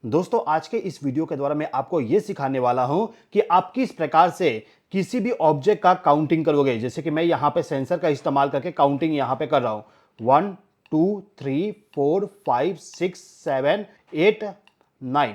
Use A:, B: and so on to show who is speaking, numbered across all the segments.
A: दोस्तों आज के इस वीडियो के द्वारा मैं आपको यह सिखाने वाला हूं कि आप किस प्रकार से किसी भी ऑब्जेक्ट का काउंटिंग करोगे। जैसे कि मैं यहां पे सेंसर का इस्तेमाल करके काउंटिंग यहां पे कर रहा हूं 1 2 3 4 5 6 7 8 9।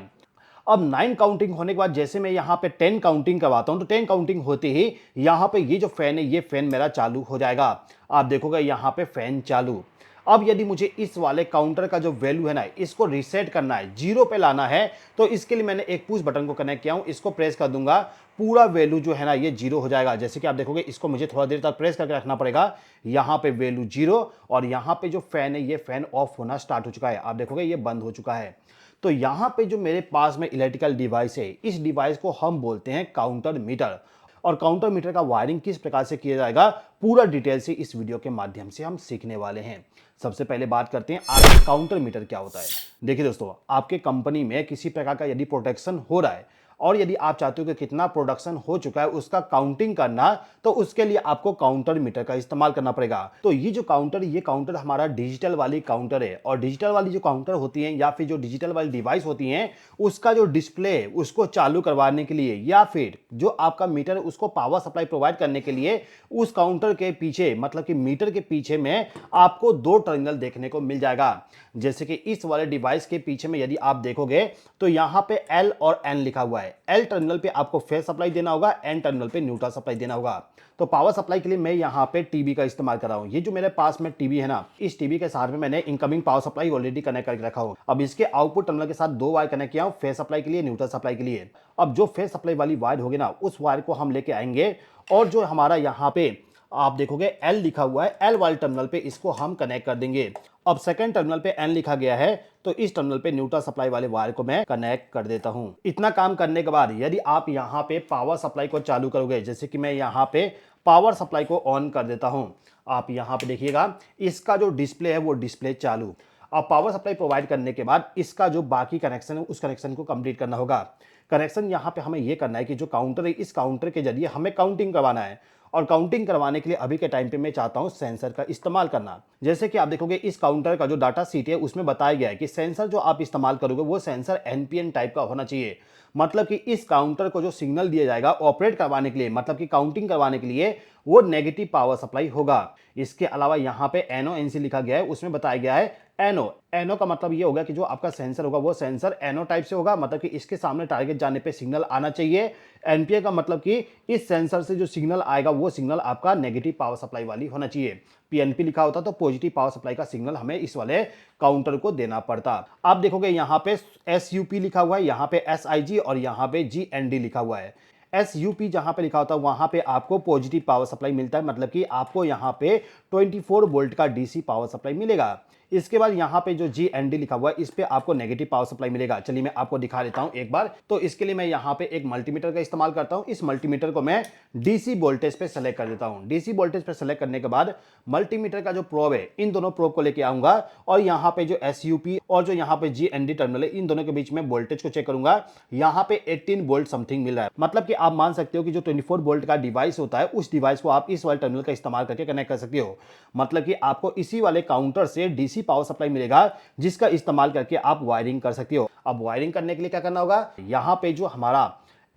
A: अब 9 काउंटिंग होने के बाद जैसे मैं यहां पे 10 काउंटिंग करवाता हूं तो 10 काउंटिंग होते ही यहां पे ये जो फैन है ये फैन मेरा चालू हो जाएगा। आप देखोगे यहां पे फैन चालू। अब यदि मुझे इस वाले काउंटर का जो वैल्यू है ना इसको रीसेट करना है, जीरो पे लाना है, तो इसके लिए मैंने एक पुश बटन को कनेक्ट किया हूं, इसको प्रेस कर दूंगा, पूरा वैल्यू जो है ना ये जीरो हो जाएगा। जैसे कि आप देखोगे इसको मुझे थोड़ा देर तक प्रेस करके रखना पड़ेगा। यहां पे वैल्यू जीरो और यहां पे जो फैन है ये फैन ऑफ होना स्टार्ट हो चुका है। आप देखोगे ये बंद हो चुका है। तो यहां पे जो मेरे पास में इलेक्ट्रिकल डिवाइस है, इस डिवाइस को हम बोलते हैं काउंटर मीटर। और काउंटर मीटर का वायरिंग किस प्रकार से किया जाएगा पूरा डिटेल से इस वीडियो के माध्यम से हम सीखने वाले हैं। सबसे पहले बात करते हैं आखिर काउंटर मीटर क्या होता है। देखिए दोस्तों, आपके कंपनी में किसी प्रकार का यदि प्रोटेक्शन हो रहा है और यदि आप चाहते हो कि कितना प्रोडक्शन हो चुका है उसका काउंटिंग करना, तो उसके लिए आपको काउंटर मीटर का इस्तेमाल करना पड़ेगा। तो ये काउंटर हमारा डिजिटल वाली काउंटर है। और डिजिटल वाली जो काउंटर होती है या फिर जो डिजिटल वाली डिवाइस होती है उसका जो डिस्प्ले है उसको चालू करवाने के लिए या फिर जो आपका मीटर है उसको पावर सप्लाई प्रोवाइड करने के लिए उस काउंटर के पीछे मतलब कि मीटर के पीछे में आपको दो टर्मिनल देखने को मिल जाएगा। जैसे कि इस वाले डिवाइस के पीछे में यदि आप देखोगे तो यहां पे L और N लिखा हुआ है। L टर्मिनल पे आपको फेज सप्लाई देना होगा, N टर्मिनल पे न्यूट्रल सप्लाई देना होगा। तो पावर सप्लाई के लिए मैं यहां पे टीवी का इस्तेमाल कर रहा हूं। ये जो मेरे पास में टीवी है ना, इस टीवी के साथ में मैंने incoming power supply already connect करके रखा हूं। अब इसके आउटपुट टर्मिनल के साथ दो वायर कनेक्ट किया हूं, फेज सप्लाई के लिए, न्यूट्रल सप्लाई के लिए। अब जो फेज सप्लाई वाली वायर होगी ना उस वायर को हम लेके आएंगे और जो हमारा यहां पे आप देखोगे L लिखा हुआ है, L वाले टर्मिनल पे इसको हम कनेक्ट कर देंगे। अब सेकंड टर्मिनल पे N लिखा गया है तो इस टर्मिनल पे न्यूट्रल सप्लाई वाले वायर को मैं कनेक्ट कर देता हूं। इतना काम करने के बाद यदि आप यहां पे पावर सप्लाई को चालू करोगे, जैसे कि मैं यहां पे पावर सप्लाई को ऑन कर देता हूं, आप यहां पे देखिएगा इसका जो डिस्प्ले है वो डिस्प्ले चालू। अब पावर सप्लाई प्रोवाइड करने के बाद इसका जो बाकी कनेक्शन है उस कनेक्शन को कंप्लीट करना होगा। कनेक्शन यहां पे हमें यह करना है कि जो काउंटर है इस काउंटर के जरिए हमें काउंटिंग करवाना है। और काउंटिंग करवाने के लिए अभी के टाइम पे मैं चाहता हूं सेंसर का इस्तेमाल करना। जैसे कि आप देखोगे इस काउंटर का जो डाटा शीट है उसमें बताया गया है कि सेंसर जो आप इस्तेमाल करोगे वो सेंसर एनपीएन टाइप का होना चाहिए। मतलब कि इस काउंटर को जो सिग्नल दिया जाएगा ऑपरेट करवाने के लिए, मतलब कि काउंटिंग करवाने के लिए, वो नेगेटिव पावर सप्लाई होगा। इसके अलावा यहाँ पे एनओएनसी लिखा गया है, उसमें बताया गया है एनो। एनो का मतलब ये होगा कि जो आपका सेंसर होगा वो सेंसर एनो टाइप से होगा, मतलब कि इसके सामने टारगेट जाने पे सिग्नल आना चाहिए। एनपीए का मतलब कि इस सेंसर से जो सिग्नल आएगा वो सिग्नल आपका नेगेटिव पावर सप्लाई वाली होना चाहिए। पीएनपी लिखा होता तो पॉजिटिव पावर सप्लाई का सिग्नल हमें इस वाले काउंटर को देना पड़ता। आप देखोगे यहाँ पे एसयूपी लिखा हुआ है, यहाँ पे एसआईजी और यहाँ पे जीएनडी लिखा हुआ है। एसयूपी जहां पे लिखा होता है वहां पे आपको पॉजिटिव पावर सप्लाई मिलता है, मतलब कि आपको यहां पे 24 वोल्ट का डीसी पावर सप्लाई मिलेगा। इसके बाद यहाँ पे जो जीएनडी लिखा हुआ है इस पे आपको नेगेटिव पावर सप्लाई मिलेगा। चलिए मैं आपको दिखा देता हूं एक बार। तो इसके लिए मैं यहाँ पे एक मल्टीमीटर का इस्तेमाल करता हूं। इस मल्टीमीटर को मैं डीसी वोल्टेज पे सेलेक्ट कर देता हूं। डीसी वोल्टेज पे सेलेक्ट करने के बाद मल्टीमीटर का जो प्रोब है इन दोनों प्रोब को लेके आऊंगा और यहाँ पे जो एसयूपी और जो यहाँ पे जीएनडी टर्मिनल है इन दोनों के बीच में वोल्टेज को चेक करूंगा। यहाँ पे 18 वोल्ट समथिंग मिल रहा है, मतलब कि आप मान सकते हो कि जो 24 वोल्ट का डिवाइस होता है उस डिवाइस को आप इस वाले टर्मिनल का इस्तेमाल करके कनेक्ट कर सकते हो। मतलब कि आपको इसी वाले काउंटर से डीसी पावर सप्लाई मिलेगा जिसका इस्तेमाल करके आप वायरिंग कर सकते हो। अब वायरिंग करने के लिए क्या करना होगा, यहां पे जो हमारा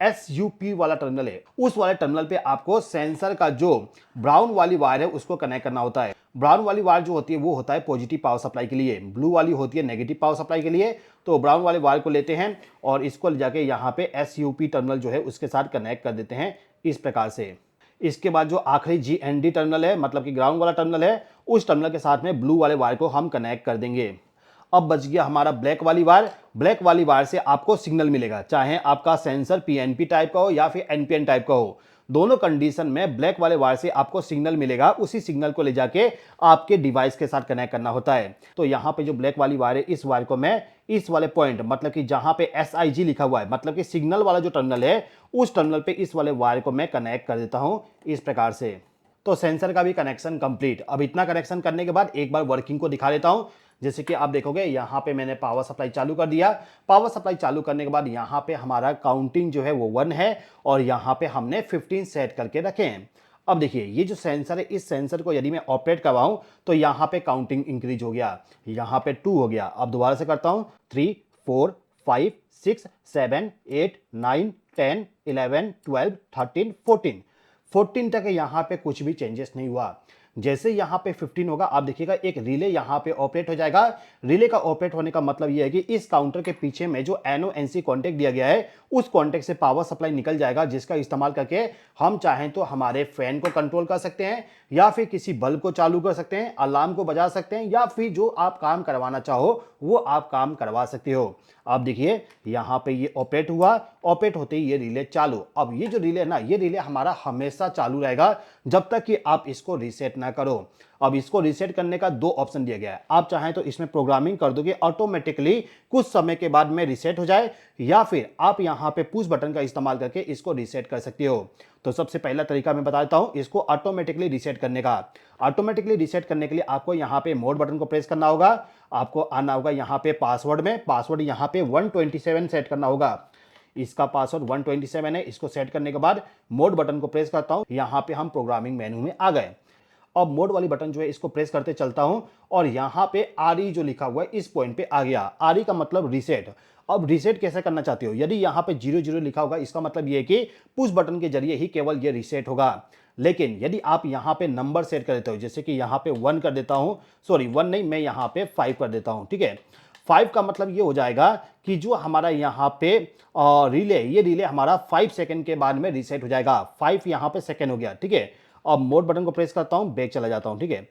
A: एसयूपी वाला टर्मिनल है उस वाले टर्मिनल पे आपको सेंसर का जो ब्राउन वाली वायर है उसको कनेक्ट करना होता है। ब्राउन वाली वायर जो होती है वो होता है पॉजिटिव पावर सप्लाई के लिए, ब्लू वाली होती है नेगेटिव पावर सप्लाई के लिए। तो ब्राउन वाले वायर को लेते हैं और इसको ले जाके यहाँ पे एसयूपी टर्मिनल जो है उसके साथ कनेक्ट कर देते हैं इस प्रकार से। इसके बाद जो आखिरी जीएनडी टर्मिनल है, मतलब कि ग्राउंड वाला टर्मिनल है, उस टर्मिनल के साथ में ब्लू वाले वायर को हम कनेक्ट कर देंगे। अब बच गया हमारा ब्लैक वाली वायर। ब्लैक वाली वायर से आपको सिग्नल मिलेगा, चाहे आपका सेंसर पीएनपी टाइप का हो या फिर एनपीएन टाइप का हो। दोनों कंडीशन में ब्लैक वाले वायर से आपको सिग्नल मिलेगा। उसी सिग्नल को ले जाके आपके डिवाइस के साथ कनेक्ट करना होता है। तो यहाँ पे जो ब्लैक वाली वायर है इस वायर को मैं इस वाले पॉइंट, मतलब कि जहां पे एसआईजी लिखा हुआ है, मतलब कि सिग्नल वाला जो टर्मिनल है उस टर्मिनल पे इस वाले वायर को मैं कनेक्ट कर देता हूं इस प्रकार से। तो सेंसर का भी कनेक्शन कंप्लीट। अब इतना कनेक्शन करने के बाद एक बार वर्किंग को दिखा देता हूं। जैसे कि आप देखोगे यहाँ पे मैंने पावर सप्लाई चालू कर दिया। पावर सप्लाई चालू करने के बाद यहाँ पे हमारा काउंटिंग जो है वो 1 है और यहाँ पे हमने 15 सेट करके रखे हैं। अब देखिए ये जो सेंसर है इस सेंसर को यदि मैं ऑपरेट करवाऊं तो यहाँ पे काउंटिंग इंक्रीज हो गया, यहाँ पे 2 हो गया। अब दोबारा से करता हूँ 3 4 5 6 7 8 9 10 11 12 13 14 14 तक यहाँ पे कुछ भी चेंजेस नहीं हुआ। जैसे यहाँ पे 15 होगा, आप देखिएगा एक रिले यहाँ पे ऑपरेट हो जाएगा। रिले का ऑपरेट होने का मतलब ये है कि इस काउंटर के पीछे में जो NO-NC कॉन्टेक्ट दिया गया है उस कॉन्टेक्ट से पावर सप्लाई निकल जाएगा, जिसका इस्तेमाल करके हम चाहें तो हमारे फैन को कंट्रोल कर सकते हैं या फिर किसी बल्ब को चालू कर सकते हैं, अलार्म को बजा सकते हैं या फिर जो आप काम करवाना चाहो वो आप काम करवा सकते हो। अब देखिए यहाँ पे ये ऑपरेट हुआ, ऑपरेट होते ही ये रिले चालू। अब ये जो रिले है ना, ये रिले हमारा हमेशा चालू रहेगा जब तक कि आप इसको रीसेट ना करो। अब इसको रीसेट करने का दो ऑप्शन दिया गया है। आप चाहें तो इसमें प्रोग्रामिंग कर दो कि ऑटोमेटिकली कुछ समय के बाद में रीसेट हो जाए, या फिर आप यहाँ पे पुश बटन का इस्तेमाल करके इसको रीसेट कर सकते हो। तो सबसे पहला तरीका मैं बताता हूँ इसको ऑटोमेटिकली रीसेट करने का। ऑटोमेटिकली रीसेट करने के लिए आपको यहाँ पे मोड बटन को प्रेस करना होगा। आपको आना होगा यहाँ पे पासवर्ड में, पासवर्ड यहाँ पे 127 सेट करना होगा। इसका पासवर्ड 127 है। इसको सेट करने के बाद मोड बटन को प्रेस करता हूं। यहां पे हम प्रोग्रामिंग मेनू में आ गए। अब मोड वाली बटन जो है इसको प्रेस करते चलता हूं और यहां पे RE जो लिखा हुआ है इस पॉइंट पे आ गया। RE का मतलब रीसेट। अब रीसेट कैसे करना चाहते हो, यदि यहां पे 00 लिखा होगा इसका मतलब ये है कि पुश बटन के जरिए ही केवल ये रीसेट होगा। लेकिन यदि आप यहां पे नंबर सेट कर देते हो, जैसे कि यहां पे 1 कर देता हूं, सॉरी 1 नहीं, मैं यहां पे 5 कर देता हूं, ठीक है। 5 का मतलब ये हो जाएगा कि जो हमारा यहाँ पे रिले, ये रिले हमारा 5 सेकंड के बाद में रीसेट हो जाएगा। 5 यहाँ पे सेकंड हो गया, ठीक है। अब मोड बटन को प्रेस करता हूँ, बैक चला जाता हूँ, ठीक है।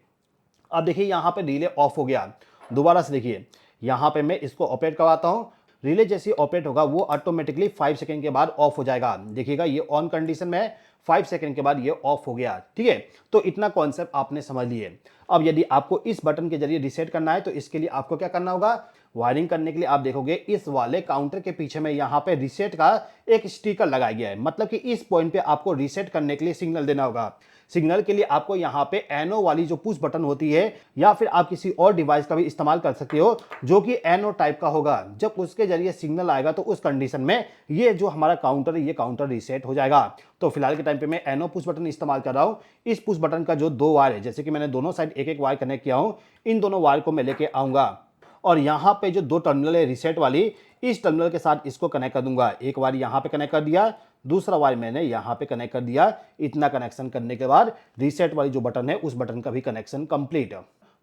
A: अब देखिए यहाँ पे रिले ऑफ हो गया। दोबारा से देखिए यहाँ पे मैं इसको ऑपरेट करवाता हूँ। रिले जैसे ऑपरेट होगा वो ऑटोमेटिकली 5 सेकंड के बाद ऑफ हो जाएगा। देखिएगा ये ऑन कंडीशन में है, 5 सेकंड के बाद ये ऑफ हो गया, ठीक है। तो इतना कॉन्सेप्ट आपने समझ लिए। अब यदि आपको इस बटन के जरिए रीसेट करना है तो इसके लिए आपको क्या करना होगा, वायरिंग करने के लिए आप देखोगे इस वाले काउंटर के पीछे में यहाँ पे रीसेट का एक स्टिकर लगाया गया है। मतलब कि इस पॉइंट पे आपको रीसेट करने के लिए सिग्नल देना होगा। सिग्नल के लिए आपको यहाँ पे NO वाली जो पुश बटन होती है या फिर आप किसी और डिवाइस का भी इस्तेमाल कर सकते हो जो कि NO टाइप का होगा। जब उसके जरिए सिग्नल आएगा तो उस कंडीशन में ये जो हमारा काउंटर है ये काउंटर रीसेट हो जाएगा। तो फिलहाल के टाइम पे मैं NO पुश बटन इस्तेमाल कर रहा हूँ। इस पुश बटन का जो दो वायर है, जैसे कि मैंने दोनों साइड एक एक वायर कनेक्ट किया हूँ, इन दोनों वायर को मैं लेके आऊंगा और यहाँ पे जो दो टर्मिनल है रीसेट वाली, इस टर्मिनल के साथ इसको कनेक्ट कर दूंगा। एक वायर यहाँ पे कनेक्ट कर दिया, दूसरा वायर मैंने यहाँ पे कनेक्ट कर दिया। इतना कनेक्शन करने के बाद रीसेट वाली जो बटन है उस बटन का भी कनेक्शन कंप्लीट।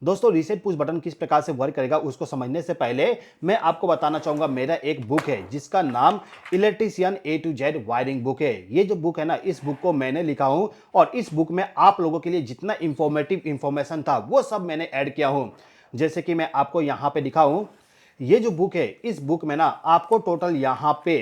A: दोस्तों रीसेट पुश बटन किस प्रकार से वर्क करेगा उसको समझने से पहले मैं आपको बताना चाहूंगा मेरा एक बुक है जिसका नाम electrician A to Z wiring book है। ये जो बुक है ना, इस बुक को मैंने लिखा हूं और इस बुक में आप लोगों के लिए जितना इंफॉर्मेटिव इंफॉर्मेशन था वो सब मैंने ऐड किया हूं। जैसे कि मैं आपको यहाँ पे दिखाऊं, ये जो बुक है इस बुक में ना आपको टोटल यहाँ पे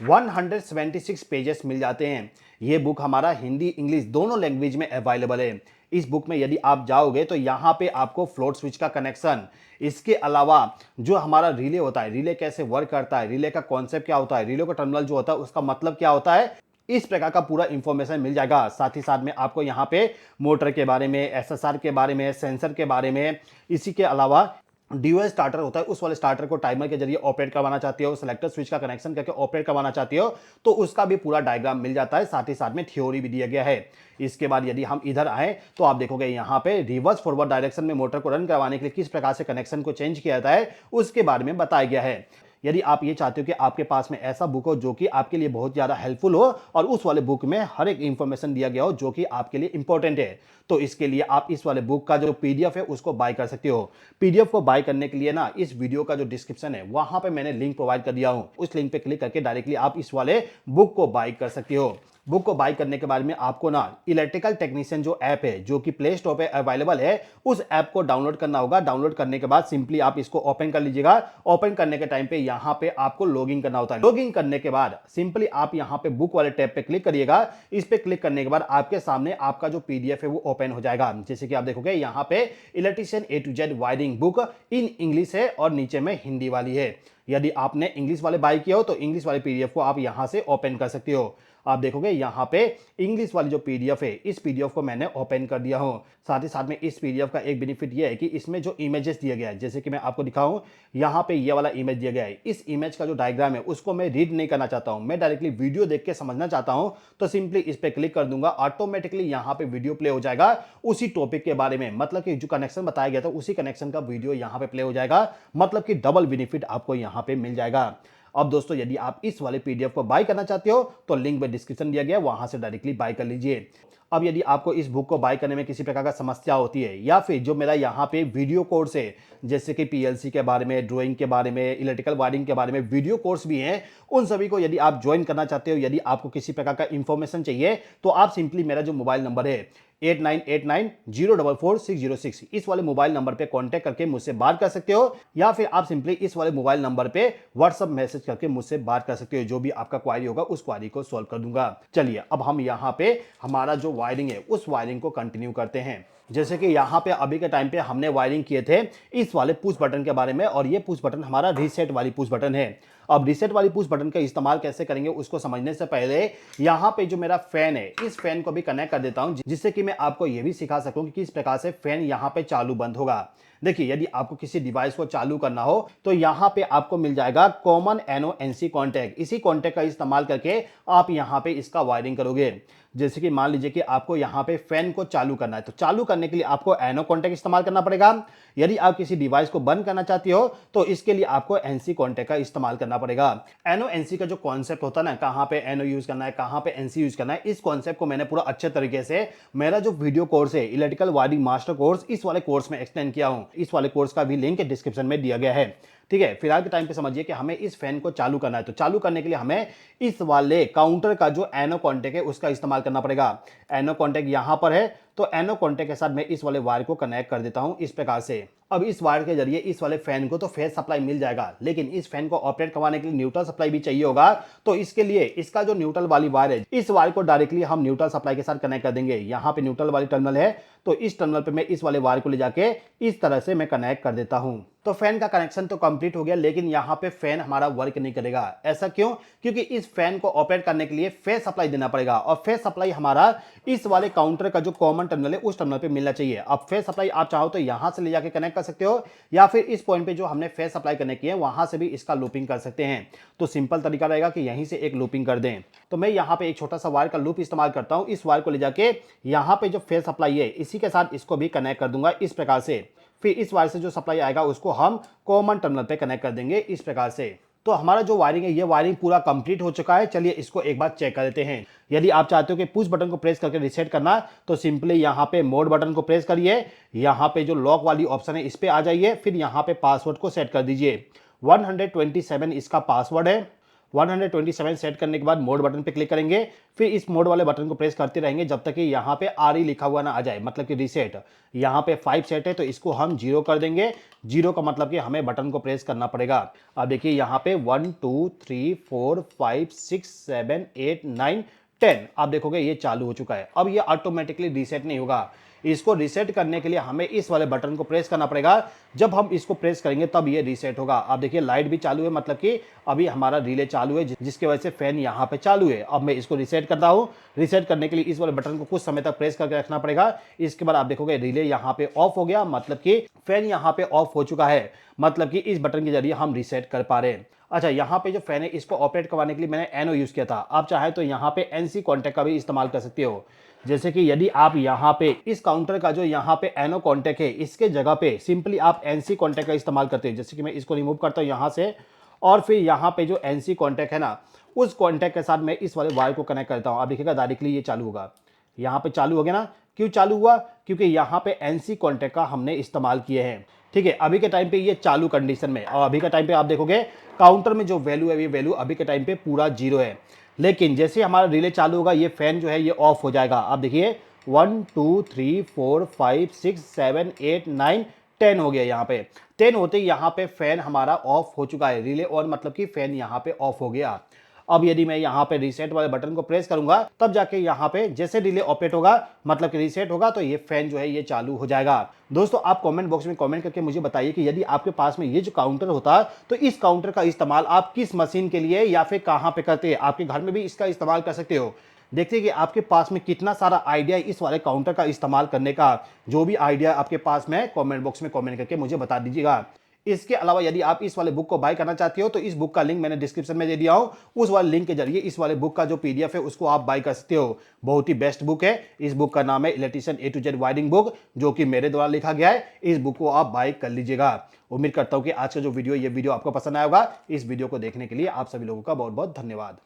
A: 176 पेजेस मिल जाते हैं। ये बुक हमारा हिंदी इंग्लिश दोनों लैंग्वेज में अवेलेबल है। इस बुक में यदि आप जाओगे तो यहाँ पे आपको फ्लोट स्विच का कनेक्शन, इसके अलावा जो हमारा रिले होता है, रिले कैसे वर्क करता है, रिले का कॉन्सेप्ट क्या होता है, रिले का टर्मिनल जो होता है उसका मतलब क्या होता है, इस प्रकार का पूरा इंफॉर्मेशन मिल जाएगा। साथ ही साथ में आपको यहाँ पे मोटर के बारे में, SSR के बारे में, सेंसर के बारे में, इसी के अलावा DOS स्टार्टर होता है उस वाले स्टार्टर को टाइमर के जरिए ऑपरेट करवाना चाहते हो, सेलेक्टर स्विच का कनेक्शन करके ऑपरेट करवाना चाहते हो तो उसका भी पूरा डायग्राम मिल जाता है। साथ ही साथ में थ्योरी भी दिया गया है। इसके बाद यदि हम इधर आए तो आप देखोगे यहाँ पे रिवर्स फॉरवर्ड डायरेक्शन में मोटर को रन करवाने के लिए किस प्रकार से कनेक्शन को चेंज किया जाता है उसके बारे में बताया गया है। यदि आप ये चाहते हो कि आपके पास में ऐसा बुक हो जो कि आपके लिए बहुत ज़्यादा हेल्पफुल हो और उस वाले बुक में हर एक इंफॉर्मेशन दिया गया हो जो कि आपके लिए इंपॉर्टेंट है, तो इसके लिए आप इस वाले बुक का जो PDF है उसको बाय कर सकते हो। PDF को बाय करने के लिए ना इस वीडियो का जो डिस्क्रिप्शन है वहां पे मैंने लिंक प्रोवाइड कर दिया हूं। उस लिंक पे क्लिक करके डायरेक्टली आप इस वाले बुक को बाय कर सकते हो। बुक को बाय करने के बाद में आपको ना इलेक्ट्रिकल टेक्नीशियन जो ऐप है जो कि प्ले स्टोर पे अवेलेबल है उस ऐप को डाउनलोड करना होगा। डाउनलोड करने के बाद सिंपली आप इसको ओपन कर लीजिएगा। ओपन करने के टाइम पे यहाँ पे आपको लॉगिन करना होता है। लॉगिन करने के बाद सिंपली आप यहाँ पे बुक वाले टैब पे क्लिक करिएगा। इस पे क्लिक करने के बाद आपके सामने आपका जो PDF है वो ओपन हो जाएगा। जैसे कि आप देखोगे यहाँ पे electrician A to Z wiring book in English है और नीचे में हिंदी वाली है। यदि आपने इंग्लिश वाले बाय किया हो तो इंग्लिश वाले PDF को आप यहाँ से ओपन कर सकते हो। आप देखोगे यहाँ पे इंग्लिश वाली जो PDF है इस PDF को मैंने ओपन कर दिया हूँ। साथ ही साथ में इस PDF का एक बेनिफिट ये है कि इसमें जो इमेजेस दिया गया है, जैसे कि मैं आपको दिखाऊं, यहाँ पे ये वाला इमेज दिया गया है। इस इमेज का जो डायग्राम है उसको मैं रीड नहीं करना चाहता हूँ, मैं डायरेक्टली वीडियो देख के समझना चाहता हूँ। तो सिंपली इस पे क्लिक कर दूंगा, ऑटोमेटिकली यहाँ पे वीडियो प्ले हो जाएगा उसी टॉपिक के बारे में। मतलब कि जो कनेक्शन बताया गया था उसी कनेक्शन का वीडियो यहाँ पे प्ले हो जाएगा। मतलब कि डबल बेनिफिट आपको यहाँ पे मिल जाएगा। अब दोस्तों यदि आप इस वाले पीडीएफ को बाय करना चाहते हो तो लिंक में डिस्क्रिप्शन दिया गया है, वहां से डायरेक्टली बाय कर लीजिए। अब यदि आपको इस बुक को बाय करने में किसी प्रकार का समस्या होती है या फिर जो मेरा यहाँ पे वीडियो कोर्स है जैसे कि पीएलसी के बारे में, ड्राइंग के बारे में, इलेक्ट्रिकल वायरिंग के बारे में वीडियो कोर्स भी हैं, उन सभी को यदि आप ज्वाइन करना चाहते हो, यदि आपको किसी प्रकार का इंफॉर्मेशन चाहिए तो आप सिंपली मेरा जो मोबाइल नंबर है 8989044606 इस वाले मोबाइल नंबर पे कांटेक्ट करके मुझसे बात कर सकते हो, या फिर आप सिंपली इस वाले मोबाइल नंबर पे व्हाट्सएप मैसेज करके मुझसे बात कर सकते हो। जो भी आपका क्वारी होगा उस क्वारी को सॉल्व कर दूंगा। चलिए अब हम यहाँ पे हमारा जो वायरिंग है उस वायरिंग को कंटिन्यू करते हैं। जैसे कि यहाँ पे अभी के टाइम पे हमने वायरिंग किए थे इस वाले पुश बटन के बारे में, और ये पुश बटन हमारा रीसेट वाली पुश बटन है। अब रीसेट वाली पुश बटन का इस्तेमाल कैसे करेंगे उसको समझने से पहले यहाँ पे जो मेरा फैन है इस फैन को भी कनेक्ट कर देता हूँ, जिससे कि मैं आपको ये भी सिखा सकूं कि किस प्रकार से फैन यहाँ पे चालू बंद होगा। देखिए यदि आपको किसी डिवाइस को चालू करना हो तो यहाँ पे आपको मिल जाएगा कॉमन NO-NC कॉन्टैक्ट। इसी कॉन्टैक्ट का इस्तेमाल करके आप यहाँ पे इसका वायरिंग करोगे। जैसे कि मान लीजिए कि आपको यहाँ पे फैन को चालू करना है तो चालू करने के लिए आपको NO कॉन्टैक्ट इस्तेमाल करना पड़ेगा। यदि आप किसी डिवाइस को बंद करना चाहते हो तो इसके लिए आपको NC कॉन्टैक्ट का इस्तेमाल करना पड़ेगा। NO-NC का जो कॉन्सेप्ट होता है ना, कहाँ पे NO यूज करना है, कहाँ पे NC यूज करना है, इस कॉन्सेप्ट को मैंने पूरा अच्छे तरीके से मेरा जो वीडियो कोर्स है इलेक्ट्रिकल वायरिंग मास्टर कोर्स इस वाले कोर्स में एक्सप्लेन किया हूँ। इस वाले कोर्स का भी लिंक डिस्क्रिप्शन में दिया गया है। ठीक है, फिलहाल के टाइम पे समझिए कि हमें इस फैन को चालू करना है तो चालू करने के लिए हमें इस वाले काउंटर का जो NO कॉन्टैक्ट है उसका इस्तेमाल करना पड़ेगा। NO कॉन्टैक्ट यहां पर है तो NO कॉन्टैक्ट के साथ मैं इस वाले वायर को कनेक्ट कर देता हूं इस प्रकार से। अब इस वायर के जरिए इस वाले फैन को तो फेस सप्लाई मिल जाएगा, लेकिन इस फैन को ऑपरेट करवाने के लिए न्यूट्रल सप्लाई भी चाहिए होगा। तो इसके लिए इसका जो न्यूट्रल वाली वायर है इस वायर को डायरेक्टली हम न्यूट्रल सप्लाई के साथ कनेक्ट कर देंगे। यहाँ पे न्यूट्रल वाली टर्मिनल है तो इस टर्मिनल पे मैं इस वाले वायर को ले जाके इस तरह से मैं कनेक्ट कर देता हूं। तो फैन का कनेक्शन तो कंप्लीट हो गया, लेकिन यहाँ पे फैन हमारा वर्क नहीं करेगा। ऐसा क्यों? क्योंकि इस फैन को ऑपरेट करने के लिए फेस सप्लाई देना पड़ेगा, और फेस सप्लाई हमारा इस वाले काउंटर का जो कॉमन टर्मिनल है उस टर्मिनल पे मिलना चाहिए। अब फेस सप्लाई आप चाहो तो यहां से ले जाके कनेक्ट कर सकते हो, या फिर इस पॉइंट पे जो हमने फेस सप्लाई कनेक्ट किया है वहां से भी इसका लूपिंग कर सकते हैं। तो सिंपल तरीका रहेगा कि यहीं से एक लूपिंग कर दें। तो मैं यहाँ पे एक छोटा सा वायर का लूप इस्तेमाल करता हूँ। इस वायर को ले जाके यहाँ पे जो फेस सप्लाई है इसी के साथ इसको भी कनेक्ट कर दूंगा इस प्रकार से। फिर इस वायर से जो सप्लाई आएगा उसको हम कॉमन टर्मिनल पे कनेक्ट कर देंगे इस प्रकार से। तो हमारा जो वायरिंग है ये वायरिंग पूरा कंप्लीट हो चुका है। चलिए इसको एक बार चेक कर लेते हैं। यदि आप चाहते हो कि पुश बटन को प्रेस करके रीसेट करना तो सिंपली यहाँ पे मोड बटन को प्रेस करिए, यहाँ पे जो लॉक वाली ऑप्शन है इस पे आ जाइए, फिर यहाँ पे पासवर्ड को सेट कर दीजिए। 127 इसका पासवर्ड है। 127 सेट करने के बाद मोड बटन पे क्लिक करेंगे, फिर इस मोड वाले बटन को प्रेस करते रहेंगे जब तक कि यहाँ पे RE लिखा हुआ ना आ जाए, मतलब कि रीसेट। यहाँ पे 5 सेट है तो इसको हम 0 कर देंगे। 0 का मतलब कि हमें बटन को प्रेस करना पड़ेगा। अब देखिए यहाँ पे 1 2 3 4 5 6 7 8 9 10 आप देखोगे ये चालू हो चुका है। अब ये ऑटोमेटिकली रीसेट नहीं होगा, इसको रीसेट करने के लिए हमें इस वाले बटन को प्रेस करना पड़ेगा। जब हम इसको प्रेस करेंगे तब ये रीसेट होगा। आप देखिए लाइट भी चालू है, मतलब कि अभी हमारा रिले चालू है जिसकी वजह से फैन यहाँ पे चालू है। अब मैं इसको रीसेट करता हूँ। रीसेट करने के लिए इस वाले बटन को कुछ समय तक प्रेस करके रखना पड़ेगा। इसके बाद आप देखोगे रिले यहाँ पे ऑफ हो गया, मतलब कि फैन यहाँ पे ऑफ हो चुका है, मतलब कि इस बटन के जरिए हम रीसेट कर पा रहे हैं। अच्छा, यहाँ पे जो फैन है इसको ऑपरेट करवाने के लिए मैंने NO यूज किया था। आप चाहे तो यहाँ पे NC कॉन्टैक्ट का भी इस्तेमाल कर सकते हो। जैसे कि यदि आप यहाँ पे इस काउंटर का जो यहाँ पे NO कॉन्टैक्ट है इसके जगह पे सिंपली आप NC कॉन्टैक्ट का इस्तेमाल करते हो। जैसे कि मैं इसको रिमूव करता हूँ यहाँ से, और फिर यहाँ पे जो NC कॉन्टैक्ट है ना उस कॉन्टैक्ट के साथ मैं इस वाले वायर को कनेक्ट करता हूँ। आप देखिएगा डायरेक्टली ये चालू होगा। यहाँ पे चालू हो गया ना। क्यों चालू हुआ? क्योंकि यहाँ पे NC कॉन्टैक्ट का हमने इस्तेमाल किए हैं। ठीक है, अभी के टाइम पे ये चालू कंडीशन में, और अभी के टाइम पे आप देखोगे काउंटर में जो वैल्यू है ये वैल्यू अभी के टाइम पे पूरा 0 है। लेकिन जैसे हमारा रिले चालू होगा ये फैन जो है ये ऑफ हो जाएगा। आप देखिए 1 2 3 4 5 6 7 8 9 10 हो गया। यहाँ पे 10 होते ही यहाँ पे फैन हमारा ऑफ हो चुका है। रिले ऑन मतलब कि फैन यहाँ पे ऑफ हो गया। अब यदि मैं यहाँ पे रीसेट वाले बटन को प्रेस करूंगा तब जाके यहाँ पे जैसे रिले ऑपरेट होगा, मतलब कि रीसेट होगा, तो ये फैन जो है ये चालू हो जाएगा। दोस्तों आप कमेंट बॉक्स में कमेंट करके मुझे बताइए कि यदि आपके पास में ये जो काउंटर होता तो इस काउंटर का इस्तेमाल आप किस मशीन के लिए या फिर कहाँ पे करते हैं। आपके घर में भी इसका इस्तेमाल कर सकते हो। देखिए कि आपके पास में कितना सारा आइडिया इस वाले काउंटर का इस्तेमाल करने का। जो भी आइडिया आपके पास में कमेंट बॉक्स में कमेंट करके मुझे बता दीजिएगा। इसके अलावा यदि आप इस वाले बुक को बाय करना चाहते हो तो इस बुक का लिंक मैंने डिस्क्रिप्शन में दे दिया हूं, उस वाले लिंक के जरिए इस वाले बुक का जो पीडीएफ है उसको आप बाय कर सकते हो। बहुत ही बेस्ट बुक है। इस बुक का नाम है electrician A to Z wiring book, जो कि मेरे द्वारा लिखा गया है। इस बुक को आप बाय कर लीजिएगा। उम्मीद करता हूं कि आज का जो वीडियो, ये वीडियो आपको पसंद आया होगा। इस वीडियो को देखने के लिए आप सभी लोगों का बहुत बहुत धन्यवाद।